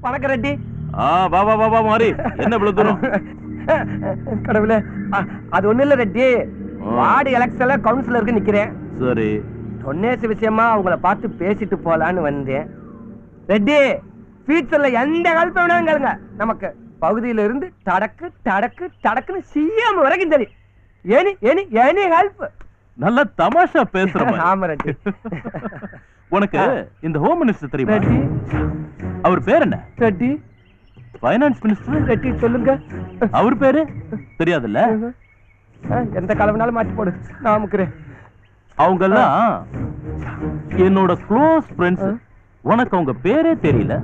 பணக்க ரெட்டி. வா வா வா வா மாறி. என்ன இவ்வளவு தூரம்? கடவுளே, அது ஒண்ணு இல்ல ரெட்டி. வார்டு எலெக்ஷன்ல கவுன்சிலருக்கு நிக்கிறேன். சரி. டொனேஷன் விஷயமா அவங்கள பார்த்து பேசிட்டு போலான்னு வந்தேன். ரெட்டி, ஃபியூச்சர்ல எந்த ஹெல்ப் வேணாலும் கேளுங்க. நமக்கு பகுதியில இருந்து தடக்கு தடக்கு தடக்குன்னு சிஎம் வரைக்கும் தெரியும். Any any any help. நல்ல தமாஷா பேசுற. ஆமா ரெட்டி. உனக்கு இந்த ஹோம் மினிஸ்டர் தெரியுமா? ரெட்டி. அவர் பேர் என்ன? ரெட்டி. Finance minister. ரெட்டி சொல்லுங்க. அவர் பேரு தெரியாதுல்ல? எந்த காலம்னாலும் மாத்தி போடு, நான் அமுக்குறேன். அவங்க எல்லாம் என்னோட க்ளோஸ் ஃப்ரெண்ட்ஸ். உனக்கு அவங்க பேரே தெரியல.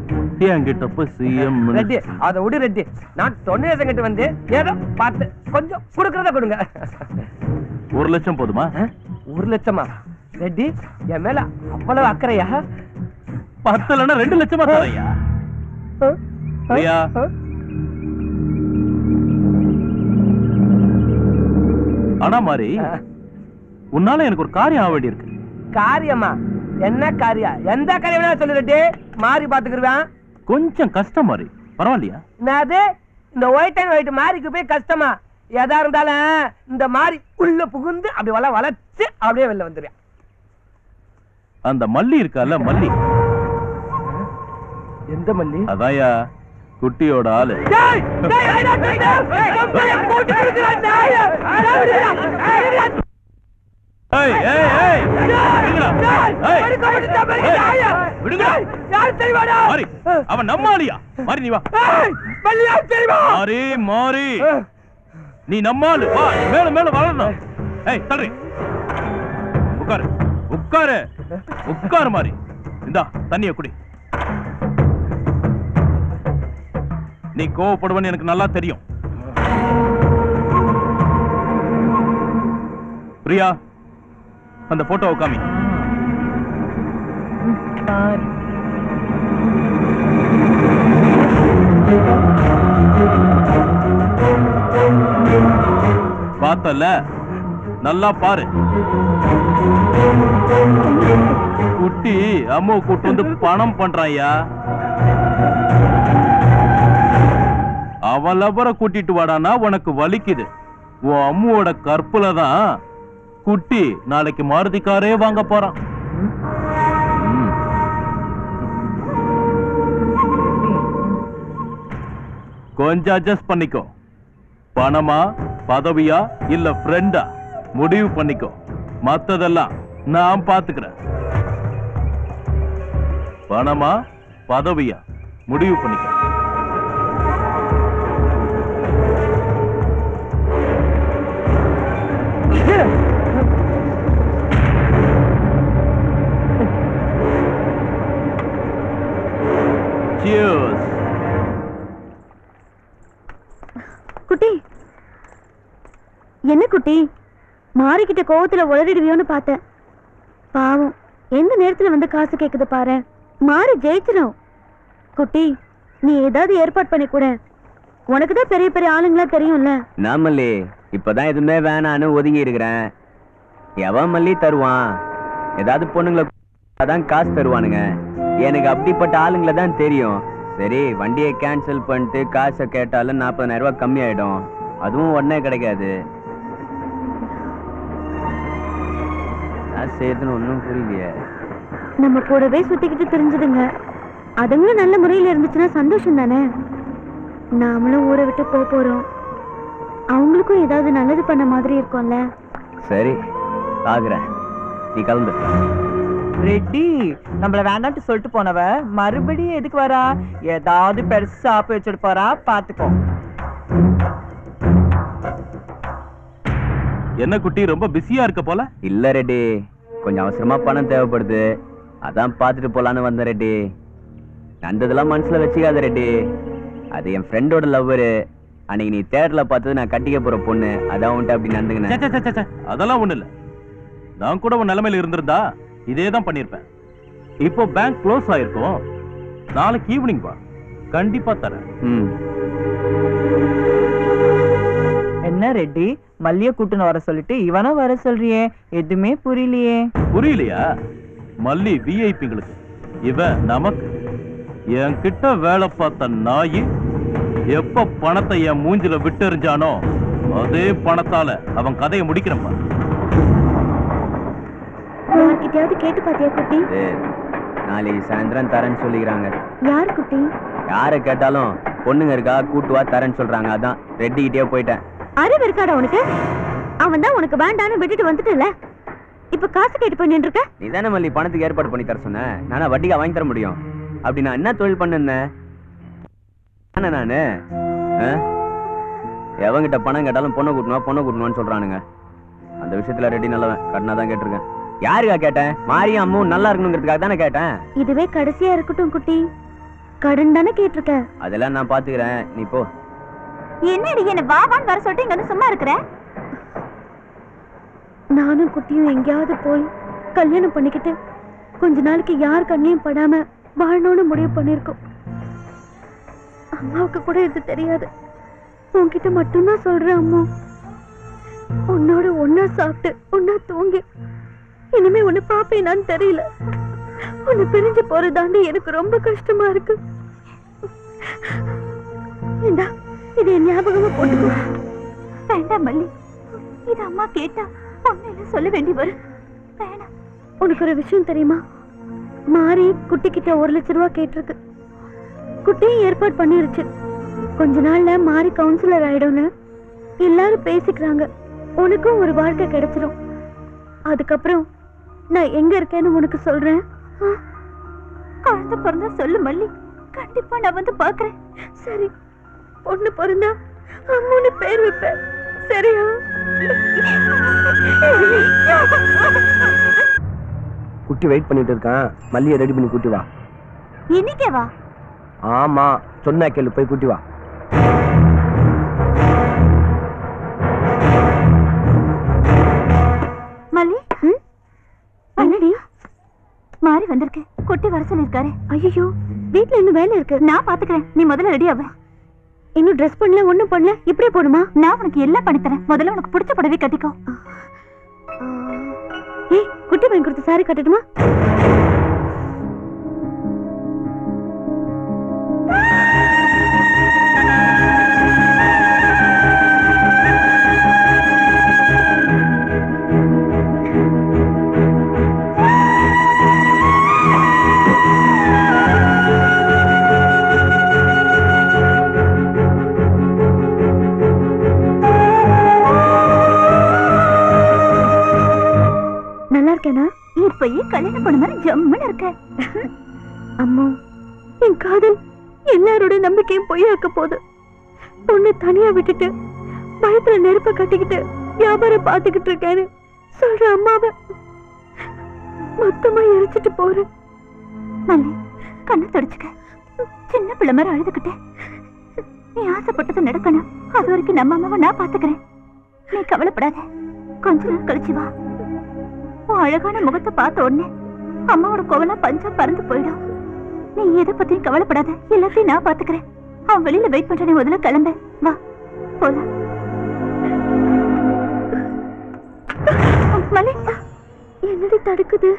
என்கிட்ட போய் சிஎம் ரெட்டி அதை விடு ரெட்டி. நான் டொனேஷன் கிட்ட வந்து ஏதோ பார்த்து கொஞ்சம் கொடுக்கறத கொடுங்க. 1 லட்சம் போதுமா? 1 லட்சமா? ரெட்டி, என் மேல அவ்வளவு அக்கறையா? 10 இல்லைன்னா 2 லட்சமா தரையா? ஐயா, ஆனா மாதிரி உன்னால எனக்கு ஒரு காரியம் ஆக வேண்டி இருக்கு. காரியமா? என்ன காரியம்? எந்த காரியம் சொல்லு ரெட்டி, மாறி பாத்துக்கிருவேன். கொஞ்சம் கஷ்டம் மாதிரி, பரவாயில்லையா? என்னது இந்த ஒயிட் அண்ட் ஒயிட் மாறிக்கு போய் கஷ்டமா? எதா இருந்தாலும் இந்த மாறி உள்ள புகுந்து அப்படி வளைச்சு அப்படியே வெளில வந்துருவேன். அந்த மல்லி இருக்கால, மல்லி. எந்த மல்லி? அதாயா குட்டியோட ஆளு. அவன் நம்ம ஆளியா? மாறி நீ வா. மாறி மாறி நீ நம்ம ஆளு. வா, மேல மேல வளரணும். ஏய் தள்ளு. உட்காரு உட்காரு உட்காரு. மாறி இந்தா தண்ணிய குடி. நீ கோவப்படுவன்னு எனக்கு நல்லா தெரியும். பிரியா, அந்த போட்டோவை காமி. பார்த்தல, நல்லா பாரு. குட்டி அம்மா கூட்டு வந்து பணம் பண்றாயா. அவன் லபரை கூட்டிட்டு வாடானா உனக்கு வலிக்குது. உன் அம்முவோட கற்புல தான் குட்டி நாளைக்கு மாருதி காரே வாங்க போறான். கொஞ்சம் அட்ஜஸ்ட் பண்ணிக்கோ. பணமா, பதவியா, இல்ல ஃப்ரெண்டா முடிவு பண்ணிக்கோ. மத்ததெல்லாம் நான் பாத்துக்கிறேன். பணமா, பதவியா முடிவு பண்ணிக்கோ. குட்டி, என்ன குட்டி, மாறிக்கிட்ட கோவத்துல உளறிடுவியோன்னு பார்த்தேன். பாவம், எந்த நேரத்துல வந்து காசு கேக்குது பாரு. மாறி ஜெயிச்சிடும். குட்டி, நீ ஏதாவது ஏற்பாடு பண்ணி கூட. உனக்குதான் பெரிய பெரிய ஆளுங்களா தெரியும்ல. நாமல்லி இப்பதான் எதுவுமே வேணான்னு ஒதுங்கி இருக்கிறேன். எவன் மல்லி தருவான்? ஏதாவது பொண்ணுங்களை அதான் காசு தருவானுங்க. எனக்கு அப்படிப்பட்ட ஆளுங்களை தான் தெரியும். சரி, வண்டியை கேன்சல் பண்ணிட்டு காசை கேட்டாலும் 40,000 ரூபாய் கம்மி ஆயிடும். அதுவும் உடனே கிடைக்காது. சேர்த்துன்னு ஒன்றும் புரியலையே. நம்ம கூடவே சுத்திக்கிட்டு தெரிஞ்சுதுங்க. அதுங்களும் நல்ல முறையில இருந்துச்சுன்னா சந்தோஷம் தானே. நாமளும் ஊரை விட்டு போறோம். அவங்களுக்கும் ஏதாவது நல்லது பண்ண மாதிரி இருக்கும்ல. சரி, ஆகுறேன். நீ கலந்து. ரெட்டி, நம்மள வேண்டாம்னு சொல்லிட்டு போனவ மறுபடியும் எதுக்கு வரா? ஏதாவது பெருசா ஆப்பு வச்சுட்டு போறா, பாத்துக்கோ. என்ன குட்டி, ரொம்ப பிஸியா இருக்க போல? இல்ல ரெட்டி, கொஞ்சம் அவசரமா பணம் தேவைப்படுது. அதான் பாத்துட்டு போலான்னு வந்தேன் ரெட்டி. நடந்ததெல்லாம் மனசுல வச்சுக்காத ரெட்டி. அது என் ஃப்ரெண்டோட லவ்வரு. அன்னைக்கு நீ தேட்டர்ல பார்த்தது நான் கட்டிக்க போற பொண்ணு. அதான் உன்ட்டு அப்படி நடந்துக்கினேன். அதெல்லாம் ஒண்ணு இல்ல. நான் கூட உன் நிலைமையில இருந்திருந்தா இதேதான் பண்ணிருப்பேன். இப்போ பேங்க் க்ளோஸ் ஆயிருக்கும். நாளைக்கு ஈவினிங் வா, கண்டிப்பா தரேன். என்ன ரெட்டி, மல்லிய கூட்டுன்னு வர சொல்லிட்டு இவனா வர சொல்றியே? எதுவுமே புரியலையே. புரியலையா? மல்லி விஐபிங்களுக்கு, இவ நமக்கு. என்கிட்ட வேலை பார்த்த நாய் எப்ப பணத்தை என் மூஞ்சில விட்டு எறிஞ்சானோ அதே பணத்தால அவன் கதையை முடிக்கிறப்பா. யார்கிட்டயாவது கேட்டு பாத்தியா குட்டி? நாளைக்கு சாயந்தரம் தரேன்னு சொல்லிக்கிறாங்க. யார் குட்டி? யாரை கேட்டாலும் பொண்ணுங்க இருக்கா கூட்டு வா தரேன்னு சொல்றாங்க. அதான் ரெட்டிக்கிட்டே போயிட்டேன். அறிவு இருக்காடா உனக்கு? அவன் தான் உனக்கு வேண்டான்னு விட்டுட்டு வந்துட்டுல, இப்ப காசு கேட்டு போய் நின்று இருக்க. நீ தானே மல்லி பணத்துக்கு ஏற்பாடு பண்ணி தர சொன்ன. நானா வட்டிக்கா வாங்கி தர முடியும்? அப்படி நான் என்ன தொழில் பண்ணேன்? நானு எவங்கிட்ட பணம் கேட்டாலும் பொண்ணை கூட்டணும்னு சொல்றானுங்க. அந்த விஷயத்துல ரெட்டி நல்லவன். கடனா தான் கேட்டிருக்கேன். யாருக்கா கேட்டேன்? மாரியும் அம்மும் நல்லா இருக்கணுங்கிறதுக்காக தானே கேட்டேன். இதுவே கடைசியா இருக்கட்டும் குட்டி. கடன் தானே கேட்டிருக்க. அதெல்லாம் நான் பாத்துக்கிறேன், நீ போ. என்னடி என்ன வாவான்னு வர சொல்லிட்டு இங்க வந்து சும்மா இருக்கிற? நானும் குட்டியும் எங்கேயாவது போய் கல்யாணம் பண்ணிக்கிட்டு கொஞ்ச நாளைக்கு யார் கண்ணையும் படாம வாழணும்னு முடிவு பண்ணிருக்கோம். அம்மாவுக்கு கூட இது தெரியாது. உன்கிட்ட மட்டும்தான் சொல்றேன் அம்மா. உன்னோட ஒன்னா சாப்பிட்டு ஒன்னா தூங்கி இனிமே உன்னை பாப்பேனான்னு தெரியல. உன்னை பிரிஞ்சு போறதாண்டி எனக்கு ரொம்ப கஷ்டமா இருக்கு. இந்தா இது என் ஞாபகமா போட்டுக்கோ. வேண்டாம் மல்லி, இது அம்மா கேட்டா ஒன்னு சொல்ல வேண்டி வரும். வேணாம். உனக்கு ஒரு விஷயம் தெரியுமா? மாறி குட்டி கிட்ட 1 லட்சம் ரூபாய் கேட்டிருக்கு. குட்டியும் ஏற்பாடு பண்ணிருச்சு. கொஞ்ச நாள்ல மாறி கவுன்சிலர் ஆயிடும்னு எல்லாரும் பேசிக்கிறாங்க. உனக்கும் ஒரு வாழ்க்கை கிடைச்சிடும். அதுக்கப்புறம் நான் எங்க இருக்கேன்னு உனக்கு சொல்றேன். குழந்தை பிறந்தா சொல்லு மல்லி, கண்டிப்பா நான் வந்து பாக்குறேன். சரி, பொண்ணு பிறந்தா அம்முன்னு பேர் வைப்பேன். சரியா? குட்டி வெயிட் பண்ணிட்டு இருக்கான். மல்லியை ரெடி பண்ணி கூட்டி வா. இன்னைக்கே வா? ஆமா, சொன்னா கேளு, போய் கூட்டி வா. மல்லி, என்னடி மாறி வந்திருக்கேன். குட்டி வர சொல்லிருக்காரு. ஐயோ, வீட்டுல இன்னும் வேலை இருக்கு. நான் பாத்துக்கிறேன், நீ முதல்ல ரெடி ஆவ. இன்னும் ட்ரெஸ் பண்ணல, ஒண்ணும் பண்ணல, இப்படியே போடுமா? நான் உனக்கு எல்லாம் பண்ணி தரேன். முதல்ல உனக்கு பிடிச்ச புடவை கட்டிக்கோ. ஏய், குட்டி வாங்கி கொடுத்த சாரி கட்டட்டுமா? இப்பயே கல்யாணம் பண்ண மாதிரி ஜம்முன்னு இருக்க. அம்மா, என் காதல் எல்லாரோட நம்பிக்கையும் பொய்யாக்க போகுது. பொண்ணு தனியா விட்டுட்டு பயத்துல நெருப்ப கட்டிக்கிட்டு வியாபாரம் பார்த்துக்கிட்டு இருக்கேன்னு சொல்ற அம்மாவை மொத்தமா எரிச்சிட்டு போறேன். மல்லி, கண்ணை தொடச்சுக்க. சின்ன பிள்ளை மாதிரி அழுதுகிட்டே நீ ஆசைப்பட்டது நடக்கணும். அது வரைக்கும் நம்ம அம்மாவை நான் பாத்துக்கிறேன். நீ கவலைப்படாத. கொஞ்ச நாள் கழிச்சு வா. உன் அழகான முகத்தை பார்த்த உடனே அம்மாவோட கோவலா பஞ்சா பறந்து போயிடும். நீ எதை பத்தியும் கவலைப்படாத. எல்லாத்தையும் நான் பாத்துக்கிறேன். அவன் வெளியில வெயிட் பண்ற. நீ முதல்ல கிளம்ப. வா போலாம். மல்லி, என்னடி தடுக்குது?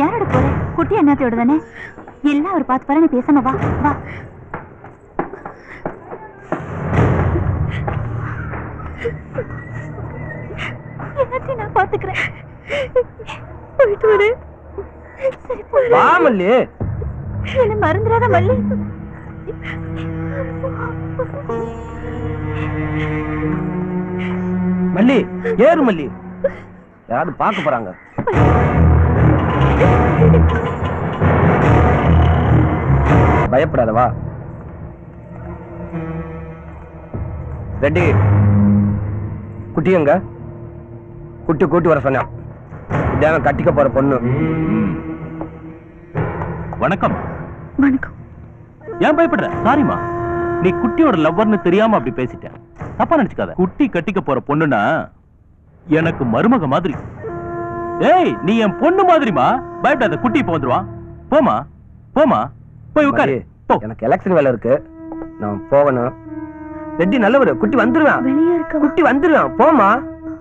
யாரோட போற? குட்டி அண்ணாத்தையோட தானே. எல்லாம் அவர் பார்த்து பாரு. நீ பேசாம வா வா. எல்லாத்தையும் நான் பாத்துக்கிறேன். போயிட்டு வரேன். சரி, வா மல்லி. என்ன மறந்துடாத மல்லி. மல்லி, ஏறு மல்லி. யாராவது பார்க்க போறாங்க. பயப்படாத, வா. ரெடி. குட்டி எங்க? குட்டி கூட்டி வர சொன்னான். இதான் கட்டிக்க போற பொண்ணு. வணக்கம். வணக்கம். ஏன் பயப்படுற? சாரிமா, நீ குட்டியோட லவ்வர்னு தெரியாம அப்படி பேசிட்ட. தப்பா நினைச்சுக்காத. குட்டி கட்டிக்க போற பொண்ணுனா எனக்கு மருமக மாதிரி. ஏய், நீ என் பொண்ணு மாதிரிமா. பயப்படாத. குட்டி இப்ப வந்துருவான். போமா போமா, போய் உட்காரு. எனக்கு எலெக்ஷன் வேலை இருக்கு, நான் போகணும். ரெட்டி நல்லவரு. குட்டி வந்துருவான். வெளியே இருக்க. குட்டி வந்துருவான். போமா,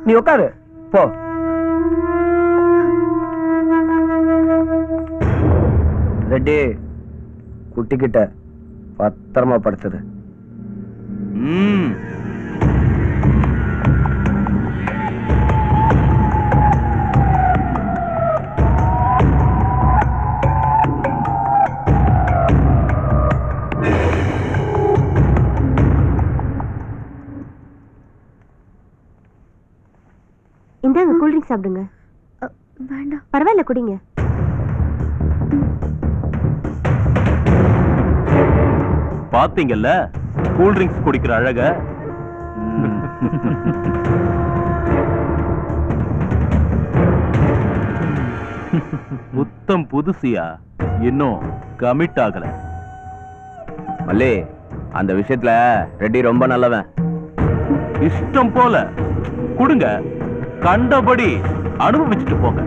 நீ உட்காரு. போ. ரெட்டி, குட்டிக்கிட்ட பத்திரமா படுத்துது. ம். இந்தாங்க கூல் ட்ரிங்க் சாப்பிடுங்க. வேண்டாம் பரவாயில்ல குடிங்க. பாத்தீங்கல்ல கூல் ட்ரிங்க்ஸ் குடிக்கிற அழக. புத்தம் புதுசியா இன்னும் கமிட் ஆகல. மல்லி அந்த விஷயத்துல ரெட்டி ரொம்ப நல்லவன். இஷ்டம் போல குடுங்க, கண்டபடி அனுபவிச்சுட்டு போங்க.